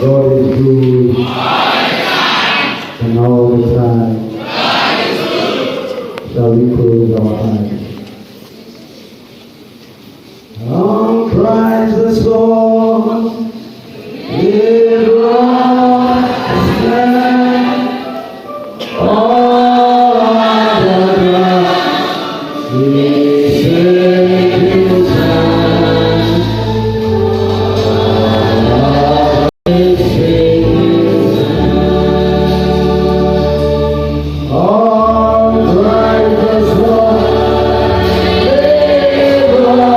God is good. And all the time. Shall we close our eyes? On Christ the Lord, it was stand. All other ground is sinking sand. All is sinking sand. On Christ the Lord, it was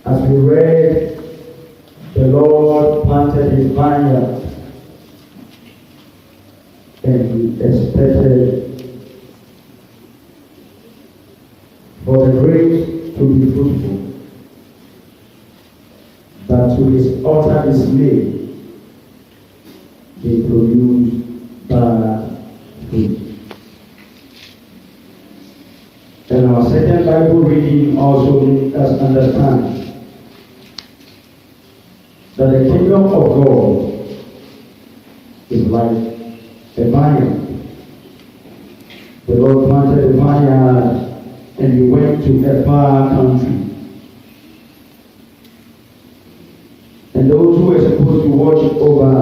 as we read, the Lord planted his vineyard and he expected for the grapes to be fruitful. But to his utter dismay, they produced bad fruit. And our second Bible reading also makes us understand that the kingdom of God is like a vineyard. The Lord planted a vineyard and he went to a far country. And those who were supposed to watch over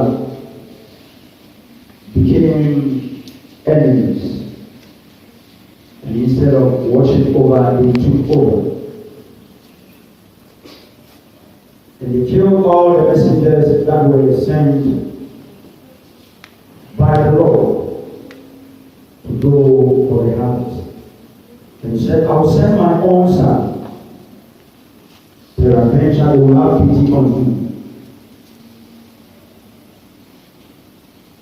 became enemies. And instead of watching over, they took over. And they killed all the messengers that were sent by the Lord to go for the harvest. And he said, I will send my own son. Peradventure they will have pity on him.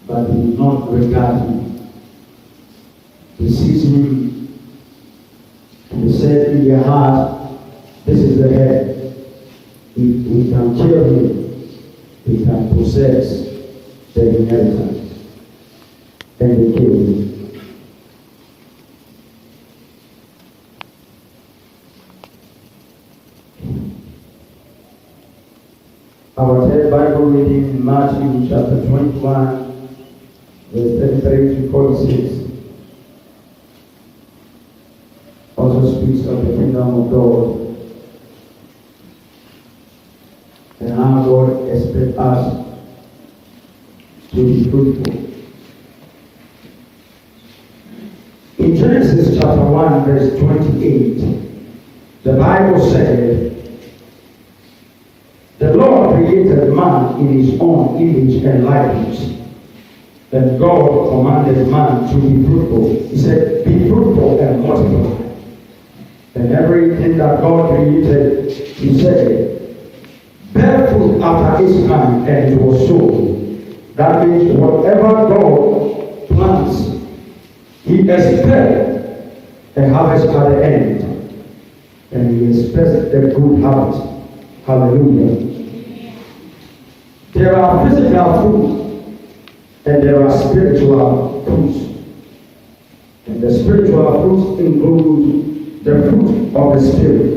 But they did not regard him. They seized him and they said in their heart, this is the head. If we can kill him, we can possess the inheritance. And they killed him. Our third Bible reading in Matthew chapter 21, verse 33 to 46, also speaks of the kingdom of God and how God expects us to be fruitful. In Genesis chapter 1, verse 28, the Bible said, the Lord created man in his own image and likeness. Then God commanded man to be fruitful. He said, be fruitful and multiply. And everything that God created, he said, bear fruit after its kind, and it was so. That means whatever God plants, he expects a harvest at the end. And he expects the good harvest. Hallelujah. There are physical fruit and there are spiritual fruits. And the spiritual fruits include the fruit of the Spirit.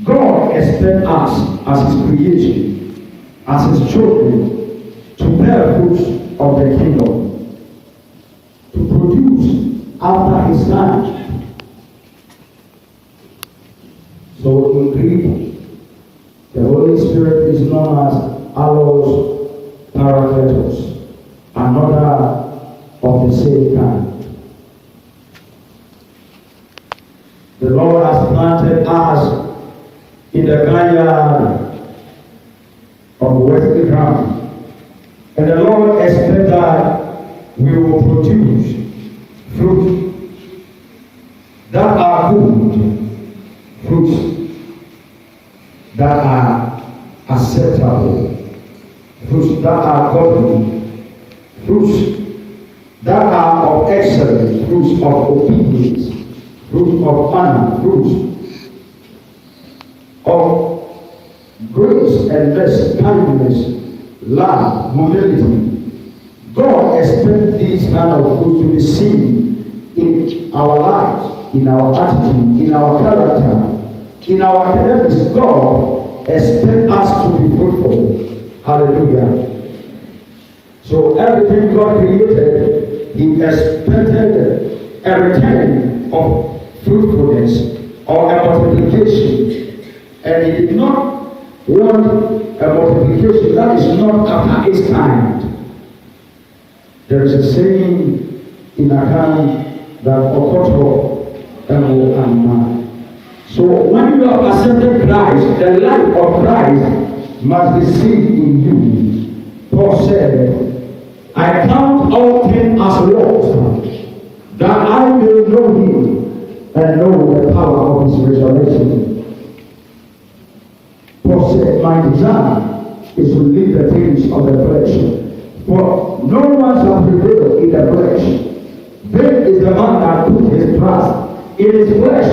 God expects us as his creation, as his children, to bear fruits of the kingdom, to produce after his time. So in Greek, the Holy Spirit is known as Allos Parakletos, another of the same kind. The Lord has planted us in the vineyard of wealthy ground, and the Lord expects that we will produce fruit that are good, fruits that are acceptable, fruits that are godly, fruits that are of excellence, fruits of obedience, fruits of honor, fruits of grace and mercy, kindness, love, humility. God expects these kind of fruits to be seen in our lives, in our attitude, in our character, in our academics. God expects us to be fruitful. Hallelujah. So everything God created, he expected a return of fruitfulness or a multiplication. And he did not want a multiplication that is not after its kind. There is a saying in Akan that Okoto Emo Amma. So when you have accepted Christ, the life of Christ must be seen in you. Paul said, I count all things as loss, that I may know him and know the power of his resurrection. Paul said, my desire is to live the things of the flesh, For no one shall prevail in the flesh. This is the man that put his trust in his flesh.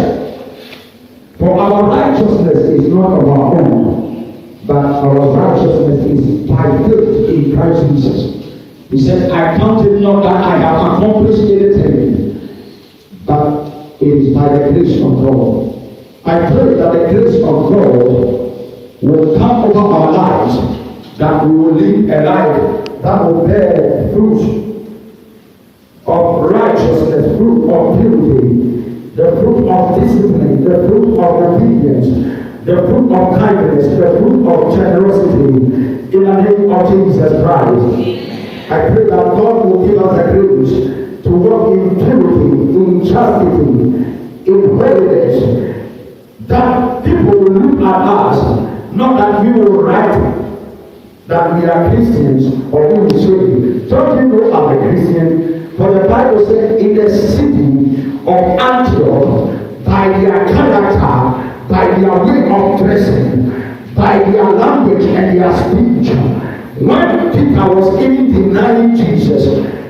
For our righteousness is not of our own, but our righteousness is by faith in Christ Jesus. He said, I count it not that I have accomplished anything, but it is by the grace of God. I pray that the grace of God will come over our lives, that we will live a life that will bear fruit of righteousness, fruit of purity, the fruit of discipline, the fruit of obedience, the fruit of kindness, the fruit of generosity, in the name of Jesus Christ. I pray that God will give us the grace to walk in purity, in chastity, in holiness, that people will look at us, not that we will write that we are Christians, or we will say, don't you know I'm a Christian? For the Bible said, in the city of Antioch, by their character, by their way of dressing, by their language and their speech, when Peter was even denying Jesus,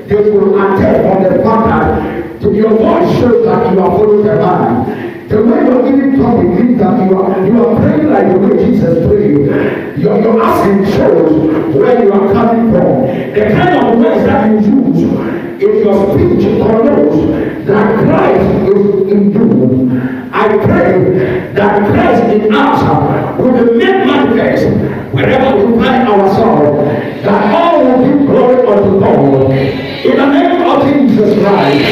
they will attend on the fact that your voice shows that you are following the man. The way you're even talking means that you are praying like the way Jesus prayed. Your accent shows where you are coming from. The kind of words that you use in your speech connotes that Christ is in you. I pray that Christ in us will be made manifest wherever we find ourselves, that all will give glory unto God. In the name of Jesus Christ.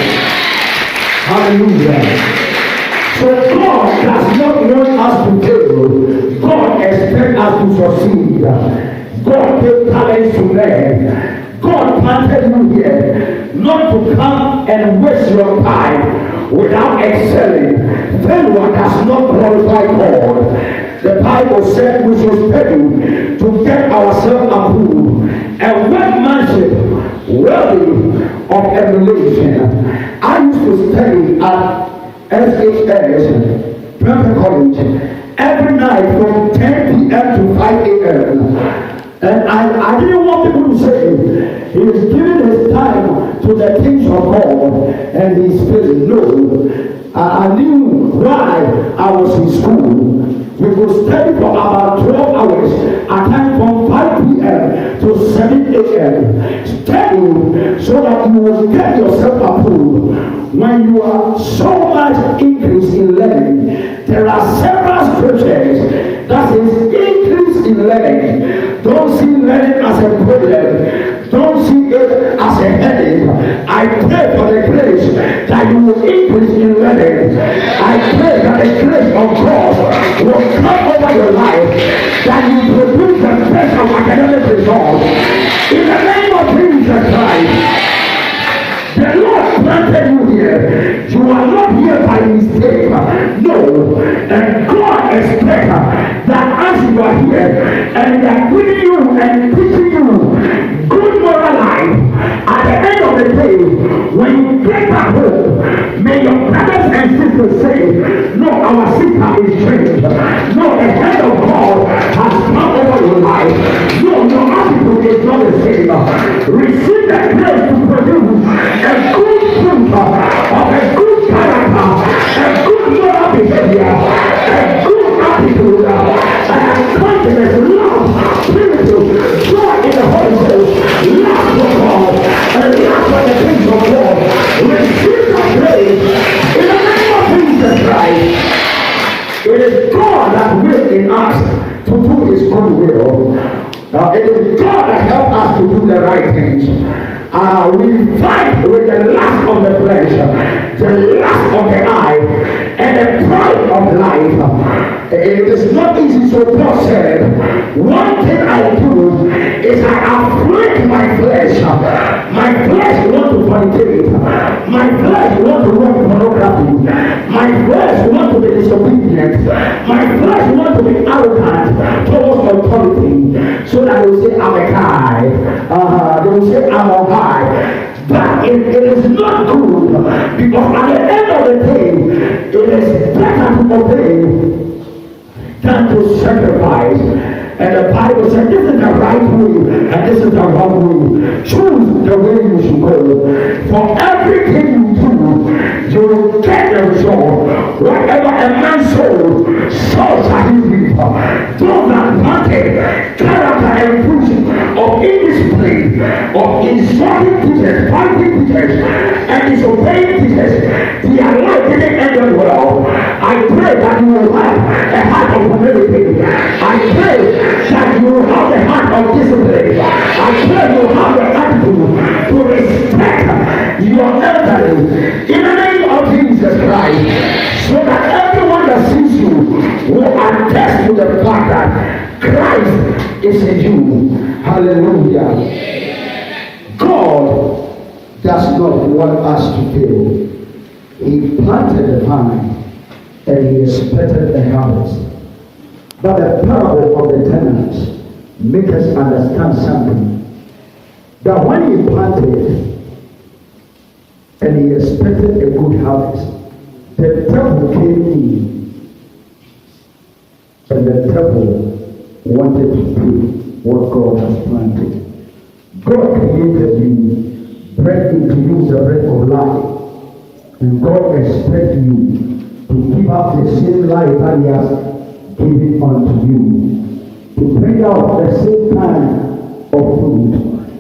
Hallelujah. So God does not want us to fail. God expects us to succeed. God gave talents to men. God planted you here not to come and waste your time without excelling. Failure does not glorify God. The Bible said we should study to get ourselves approved and workmanship worthy of emulation. I used to study at SHS, Prep College, every night from 10 p.m. to 5 a.m. And I didn't want people to say, he is giving his time to the things of God and he's failing. No, I knew why I was in school. We could study for about 12 hours, at times from 5 p.m. to 7 a.m. Study so that you will get yourself approved. When you are so much increase in learning, there are several scriptures that is increase in learning. Don't see learning as a problem. Don't see it as a headache. I pray for the grace that you will increase in learning. I pray that the grace of God will come over your life, that you produce the best of academic results. In the name of Jesus Christ. The Lord planted you here. You are not here by mistake. No. And God expects that as you are here and they are giving you and teaching you good moral life, at the end of the day, when you get back home, may your brothers and sisters say, no, our sister is changed. No, the hand of God has come over your life. No, your attitude is not the same. Receive the grace to produce a good fruit of a good character, a good moral behavior, a good attitude, and confidence, love, purity, joy in the Holy Ghost, love for God, and love for the things of God. Receive the grace in the name of Jesus Christ. It is God that will in us to do his good will. It is God that helps us to do the right things. We fight with the lust of the flesh, the lust of the eye, and the pride of life. It is not easy, so Paul said, one thing I do is I afflict my flesh. My flesh wants to fornicate. My flesh wants to work pornography. My flesh wants to be disobedient. My flesh wants to be arrogant towards authority. So that they will say, I'm a guy. They will say, I'm a high. But it is not good, because at the end of the day, it is better to obey than to sacrifice. And the Bible said this is the right way and this is the wrong way. Choose the way you should go. For everything you do, you will get the result. Whatever a man sows, so shall he reap. Those that planted character and fruit of indiscipline, of insulting teachers, fighting teachers, and disobeying teachers, their life didn't end up well. I pray that you will have a heart of humility. I pray that you will have the heart of discipline. I pray you will have the attitude to respect your elderly in the name of Jesus Christ, so that everyone that sees you will attest to the fact that Christ is in you. Hallelujah. God does not want us to fail. He planted the vine and he expected the harvest. But the parable of the tenants makes us understand something. That when he planted and he expected a good harvest, the devil came in and the devil wanted to do what God has planted. God created you, breathed into you the breath of life. And God expects you to give up the same life that he has given unto you. To bring out the same kind of fruit.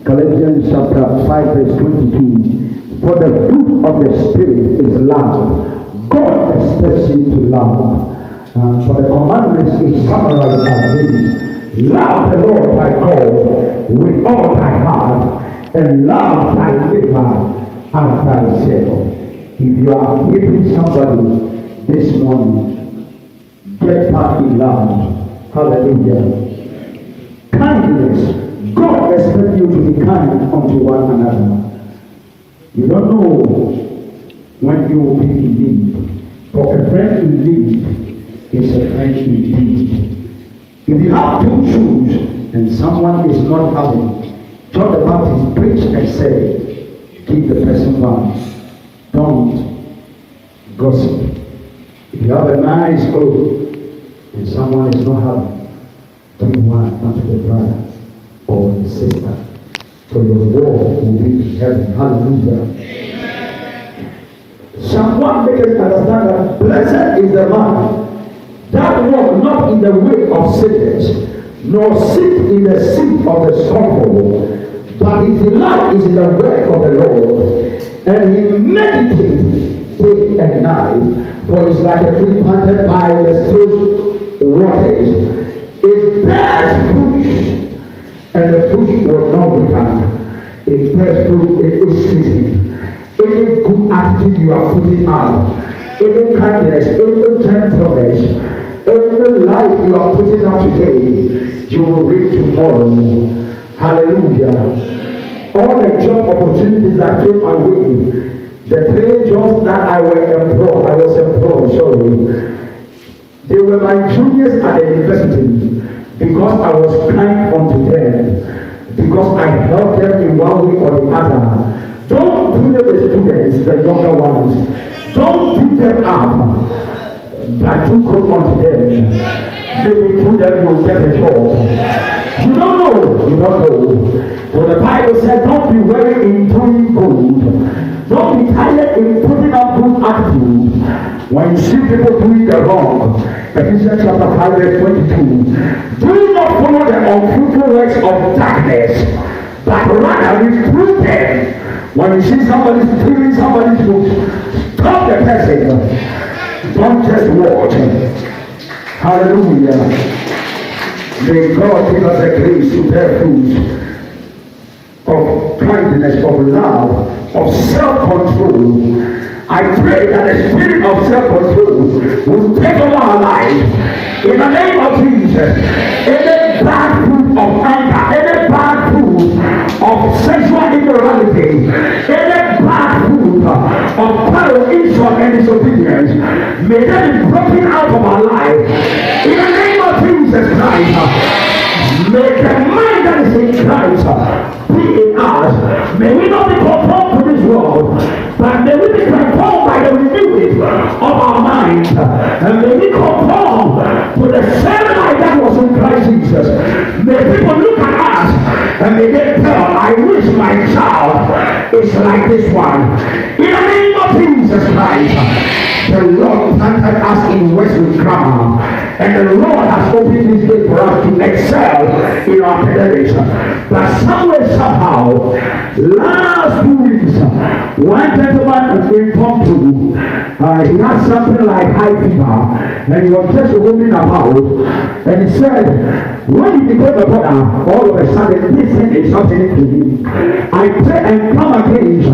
Galatians chapter 5 verse 22. For the fruit of the Spirit is love. God expects you to love. For the commandments is summarized as this. Love the Lord thy God with all thy heart, and love thy neighbor as thyself. If you are hating somebody this morning, get back in love. Hallelujah. Kindness. God expects you to be kind unto one another. You don't know when you will be in need. For a friend in need is a friend indeed. If you have two shoes and someone is not having, John the Baptist preached and said, give the person one. Don't gossip. If you have a nice clothes and someone is not having, give one unto the brother or the sister. So your reward will be in heaven. Hallelujah. Someone makes us understand that blessed is the man that walk not in the way of sinners, nor sit in the seat of the scornful, but his delight is in the work of the Lord, and he meditates day and night. For it's like a tree planted by the still waters. It bears fruit, and the fruit will not wither. It bears fruit in its season. Any good attitude you are putting out, any kindness, any gentleness, every life you are putting out today, you will reap tomorrow. Hallelujah. All the job opportunities that came my way, the 3 jobs that I was employed, they were my juniors at the university because I was kind unto them, because I helped them in one way or the other. Don't do the students, the younger ones. Don't beat them up. But you go unto them. Maybe through them you will get a job. You don't know. You don't know. So the Bible said, don't be weary in doing good. Don't be tired in putting up good attitude. When you see people doing the wrong, Ephesians chapter 5 verse 22. Do not follow the unfruitful works of darkness, but rather reprove them. When you see somebody stealing somebody's books, stop the person. Don't just watch. Hallelujah. May God give us the grace to bear fruit of kindness, of love, of self-control. I pray that the spirit of self-control will take over our lives. In the name of Jesus, any bad fruit of anger, any bad fruit of sexual immorality, any bad fruit of power, insult, and disobedience, may that be broken out of our life. In the name of Jesus Christ, may the mind that is in Christ be in us. May we not be conformed to this world, but may we be conformed by the renewing of our mind. And may we conform to the same life that was in Christ Jesus. is like this one. In the name of Jesus Christ, the Lord planted us in Wesley Grammar, and the Lord has opened this gate for us to excel in our academics. But somewhere, somehow, last 2 weeks, one gentleman informed me he had something like high fever, and he was just roaming about, and he said, when he became a brother, all of a sudden, this thing is happening to me. I pray and come against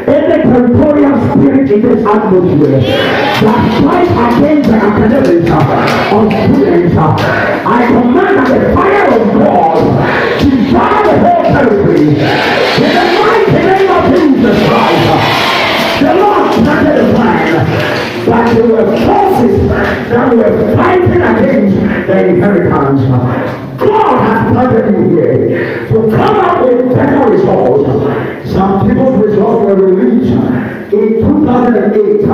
any territorial spirit in this atmosphere that fight against the academics of students. I command that the fire of God to fire the whole territory. In the mighty name of Jesus Christ, the Lord planted a plan, but there were forces that were fighting against the inheritance. God has planted you here to come up with better results. Some people's results were released in 2008.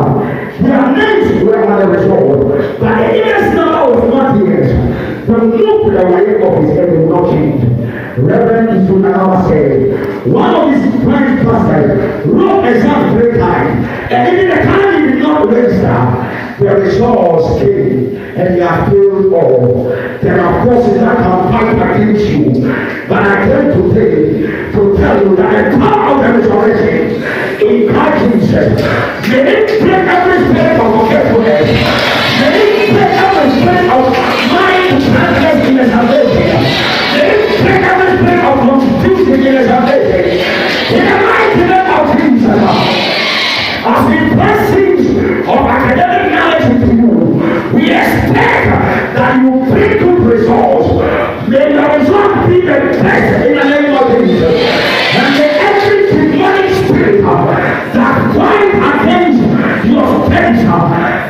Their names were not a result, but the years now was not years. The look the way of his head will not change. Reverend Isunagawa said, one of his friends pastors wrote exam 3 times, and even the time he did not register, the results came, and they are filled all. There are forces that can fight against you, but I came today to tell you that the power of the resurrection in Christ Jesus, may it break every spirit of forgetfulness, may it break every spirit of mind transgress in the salvation, may it break every spirit of confusion in the salvation. In the mighty name of Jesus, as we blessings of academic knowledge into you, we expect that you bring good results. May the result be the best in the name of Jesus. And may every demonic spirit that fight against your faith,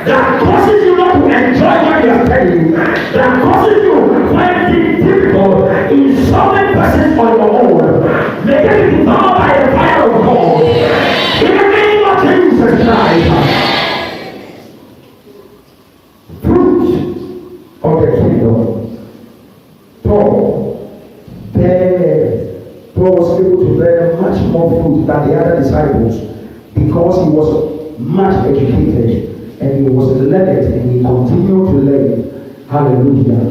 that causes you not to enjoy what you are studying, that causes you to find it difficult in solving persons on your own, may they be devoured by the fire of God. In the name of Jesus Christ. Of the kingdom. Paul was able to bear much more fruit than the other disciples because he was much educated and he was learned and he continued to learn. Hallelujah.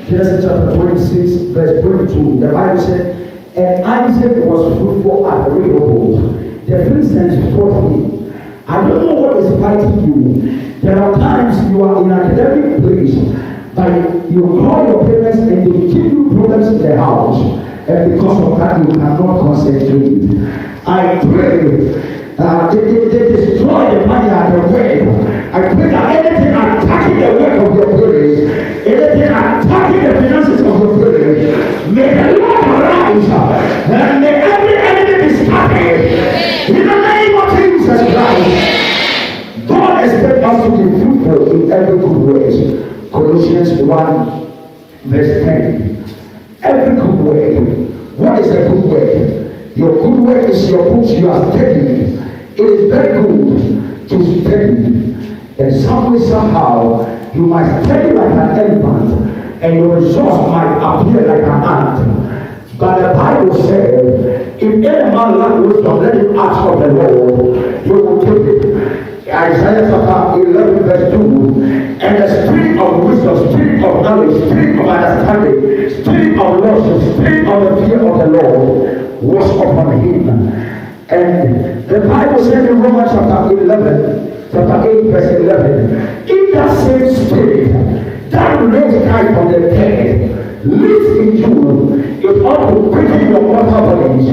Genesis chapter 26, verse 22, the Bible said, and Isaac was fruitful at Rehoboth. The Philistines fought him. I don't know what is fighting you. There are times you are in an academic place, but you call your parents and they give you problems in the house, and because of that you cannot concentrate. I pray they destroy the money at the work. I pray that anything attacking the work of your parents, anything attacking the finances of your parents, may the Lord arise and may every enemy be scattered. In the name of Jesus Christ, God expects us to be fruitful in every good way. Colossians 1 verse 10. Every good work. What is a good work? Your good work is your books you are studying. It is very good to study. And some way, somehow, you might study like an elephant, and your results might appear like an ant. But the Bible says, if any man lack wisdom, let him ask of the Lord, he will give it. Isaiah chapter 11 verse 2, and the spirit of wisdom, spirit of knowledge, spirit of understanding, spirit of lordship, spirit of the fear of the Lord was upon him. And the Bible says in Romans chapter 11, chapter 8 verse 11, in that same spirit that raised Christ from the dead lives in you, it ought to quicken your mortal bodies.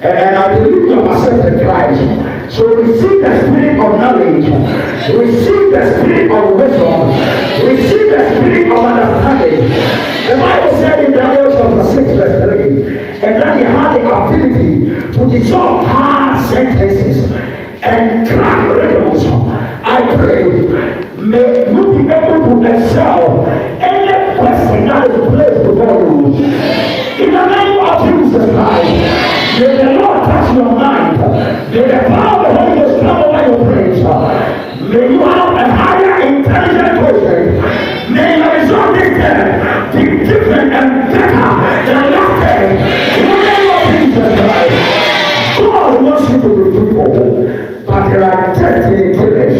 And I believe you have accepted Christ. So receive the spirit of knowledge, receive the spirit of wisdom, receive the spirit of understanding. The Bible said in Daniel chapter 6 verse 3, and that he had the ability to dissolve hard sentences and crack riddles. I pray, may you be able to excel any question that is placed before you. In the name of Jesus Christ, may the Lord touch your mind. May the power of the Holy Ghost come over your brains. May you have a higher intelligent quotient. May your result this day be different and better than last day. In the name of Jesus Christ, God will wants you to be fruitful. But there are destiny killers.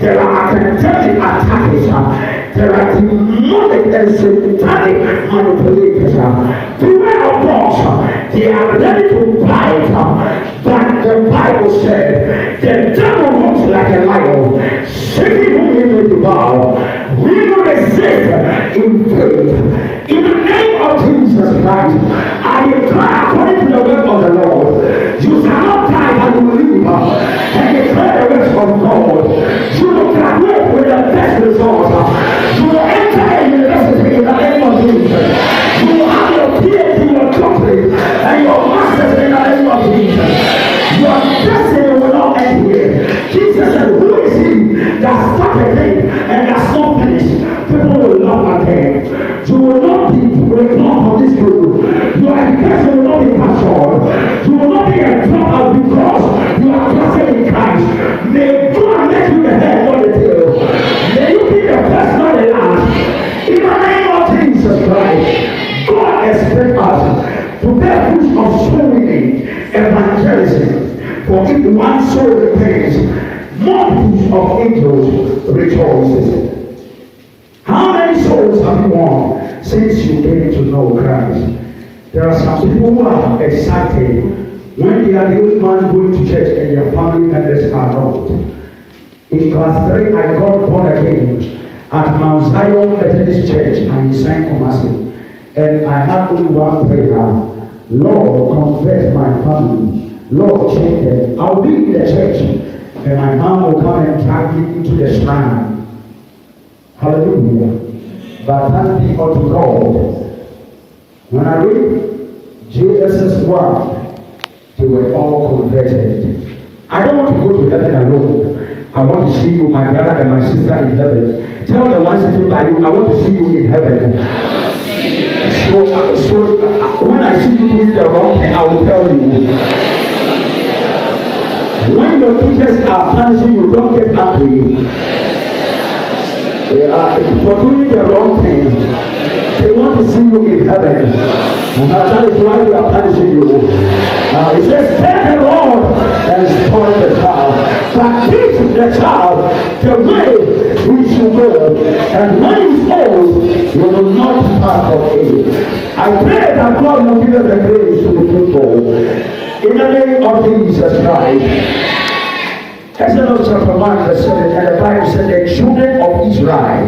There are academic attackers. There are demonic and satanic manipulators. Beware of those. They are ready to fight. But the Bible said the devil looks like a lion, seeking whom he may devour. We will resist in faith. In the name of Jesus Christ, I declare according to the word of the Lord, you shall not die but you will live and declare the words of God. You will graduate with the best results. You will enter a university in the name of Jesus. You will have your PhD, your doctorate, and your master's in the name of Jesus. Your destiny will not end here. Jesus said, who is he that started it and that's not finished? People will laugh at him. You will not be reclaimed from this group. Your education will not be captured. You will not be a dropout because you are blessed in Christ. May God make you the head, not the tail. May you be the first, not the last. In the name of Jesus Christ, God expects us to bear fruit of soul winning, evangelism. For if one soul repents, multitudes of angels rejoices. How many souls have you won since you came to know Christ? There are some people who are excited when they are the only one going to church and their family members are not. In class 3, I got born again at Mount Zion Methodist Church and in St. Thomas. And I had only one prayer: Lord, convert my family. Lord, change them. I'll be in the church and my mom will come and drag me into the shrine. Hallelujah. But thank be unto God. When I read JSS 1, they were all converted. I don't want to go to heaven alone. I want to see you, my brother and my sister, in heaven. Tell the one sitting by you, I want to see you in heaven. So when I see you doing the wrong thing, I will tell you. When your teachers are punishing you, don't get angry. For doing the wrong thing, they want to see you in heaven. That is why they are punishing you. It says, take the Lord and spoil the child. But teach the child the way he should go. And when he's old, he will not depart from it. I pray that God will give us the grace to be fruitful. In the name of Jesus Christ. Exodus chapter 1 verse 7, and the Bible said the children of Israel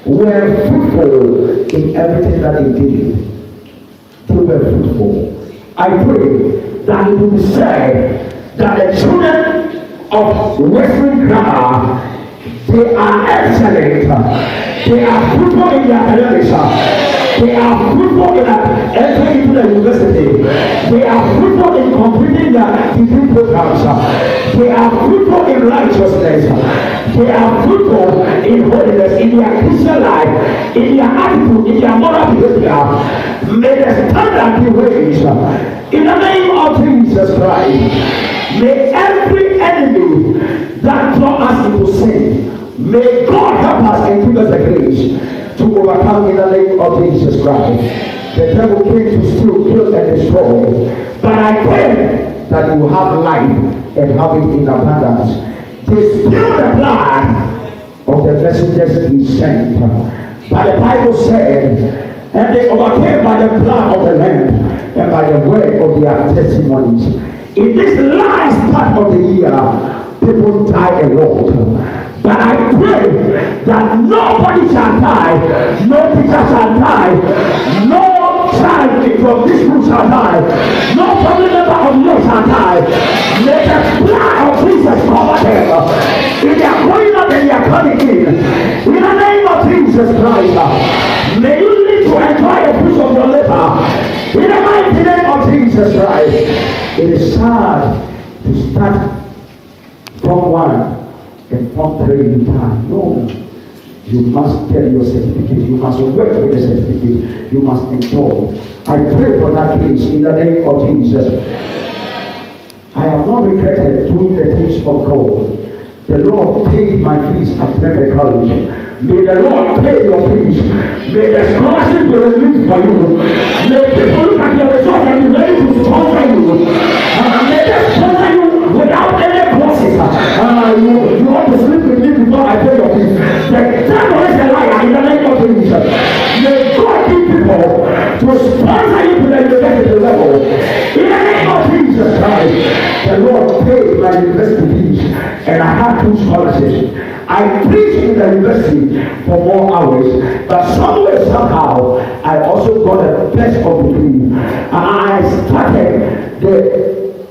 were fruitful in everything that they did. They were fruitful. I pray that it will be said that the children of Western Grammar, they are excellent. They are fruitful in their academics. They are fruitful in entering into the university. They are fruitful in completing their degree programs. They are fruitful in righteousness. They are fruitful in holiness, in their Christian life, in their attitude, in their moral behavior. May the standard be raised. In the name of Jesus Christ, may every enemy that draw us into sin, may God help us and give us the grace to overcome in the name of Jesus Christ. The devil came to steal, kill, and destroy. But I pray that you have life and have it in abundance. They spill the blood of the messengers he sent. But the Bible said, and they overcame by the blood of the Lamb and by the word of their testimonies. In this last part of the year, people die a lot. But I pray that nobody shall die, no teacher shall die, no child from this group shall die, no family member of yours shall die. May the blood of Jesus cover them. If they are going up and they are coming in the name of Jesus Christ, may you live to enjoy the fruits of your labor. In the mighty name of Jesus Christ. It is sad to start from one and from praying time. No. You must get your certificate. You must work with the certificate. You must enjoy. I pray for that grace in the name of Jesus. I have not regretted doing the things of God. The Lord paid my fees at Clement College May the Lord pay your fees. May the scholarship be released for you. May people look at your results and be ready to sponsor you. May they sponsor you without any process. You want to sleep with me before I pay your fees. The devil is a liar in the name of Jesus. May God give people to sponsor you to the university level. In the name of Jesus Christ, the Lord paid my university fees and I had 2 scholarships. I preached in the university for more hours, but somewhere, somehow, I also got a best of degree. And I started the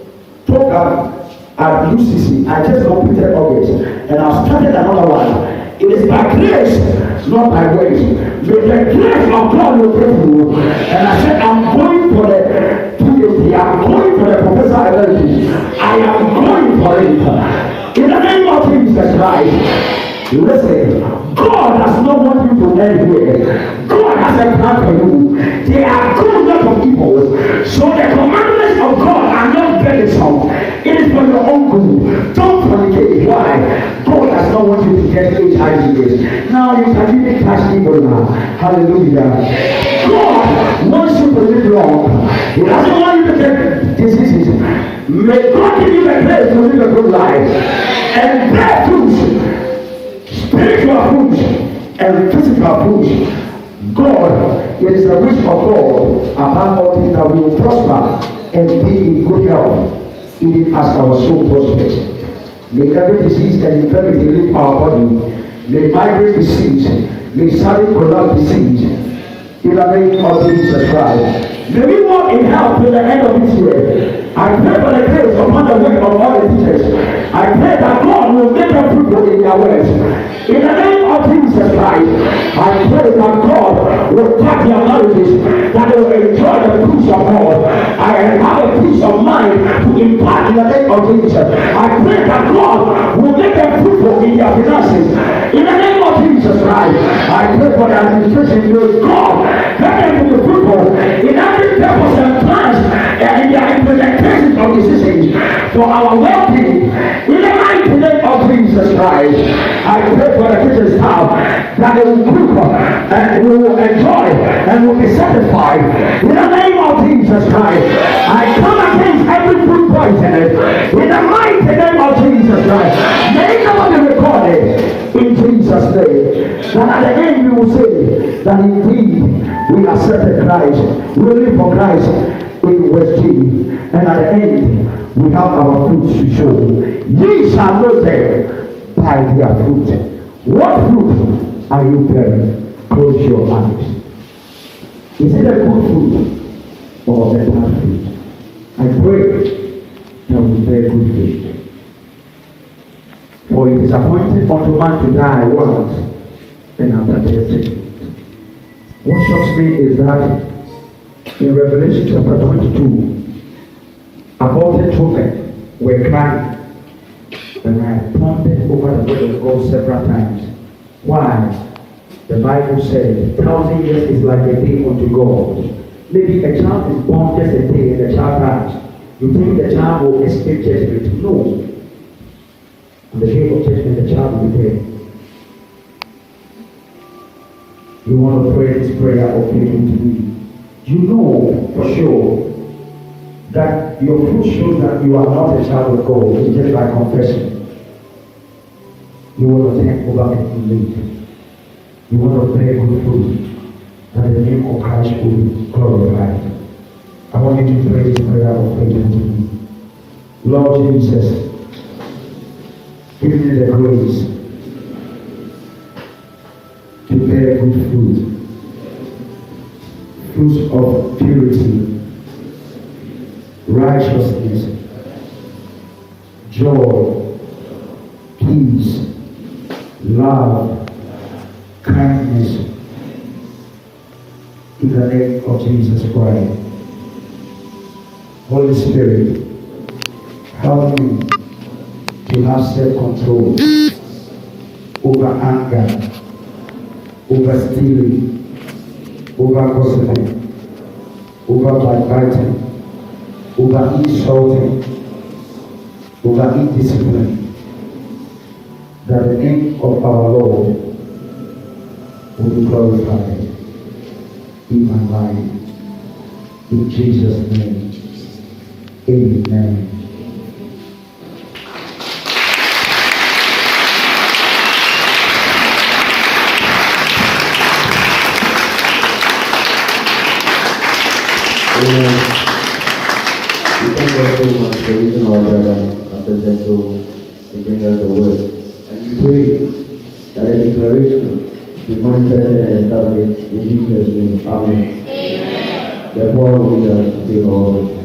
program at UCC. I just completed August, and I started another one. It is by grace, not by ways. May the grace of God will take you. And I said, I'm going for the PhD. I'm going for the Professor Emeritus. I am going for it. In the name of Jesus Christ, listen, God does not want you to end here. God has a plan for you. They are good, not of evil. So the commandments of God are not burdensome. It is for your own good. Don't fornicate. Why? God does not want you to get HIV. Now you can even catch evil now. Hallelujah. God wants you to live long. He doesn't want you to get diseases. May God give you the grace to live a good life and bear fruits, spiritual fruits and physical fruits. God, it is the wish of God above all things that we will prosper and be in good health, even as our soul prospers. May every disease and infirmity leave our body. May migraine disease, may sudden prolonged disease, in the name of Jesus Christ. May we walk in health to the end of this year. I pray for the grace upon the work of all the teachers. I pray that God will make them fruitful in their words. In the name of Jesus Christ, I pray that God will touch their marriages, that they will enjoy the peace of God. I have a peace of mind to impart in the name of Jesus. I pray that God will make them fruitful in their finances. In the name of Jesus Christ, I pray for the administration with God. Let them to be fruitful in every purpose and plans and in their implementation of decisions for our well-being. In the mighty name of Jesus Christ, I pray for the Christian staff that they will cook and will enjoy and will be satisfied. In the name of Jesus Christ, I come against every food poisoning. In the mighty name of Jesus Christ, may it never be recorded in Jesus' name. That at the end we will say that indeed we accepted Christ, we live for Christ in West G, and at the end we have our fruits to show. Ye shall know them by their fruit. What fruit are you bearing? Close your eyes. Is it a good fruit or a bad fruit? I pray that we bear good fruit. For it is appointed unto man to die once, and after death. What shocks me is that in Revelation chapter 22, aborted children were crying. And I pondered over the word of God several times. Why? The Bible said 1,000 years is like a day unto God. Maybe a child is born just a day and the child dies. You think the child will escape judgment? No. On the day of judgment, the child will be dead. You want to pray this prayer of faith into me. You know for sure that your fruit shows that you are not a child of God. It's just by confession. You want to take over and live. You want to bear good fruit, that the name of Christ will be glorified. I want you to pray this prayer of faith into me. Lord Jesus, give me the grace to bear good fruit, fruits of purity, righteousness, joy, peace, love, kindness, in the name of Jesus Christ. Holy Spirit, help me to have self-control over anger, over stealing, over gossiping, over backbiting, over insulting, over indiscipline, that the name of our Lord will be glorified in my life. In Jesus' name, amen. We thank God so much for using our brother Pastor Zenzo to bring us the word. And we pray that the declaration be manifested and established in Jesus' name. Amen. Therefore, we are still all.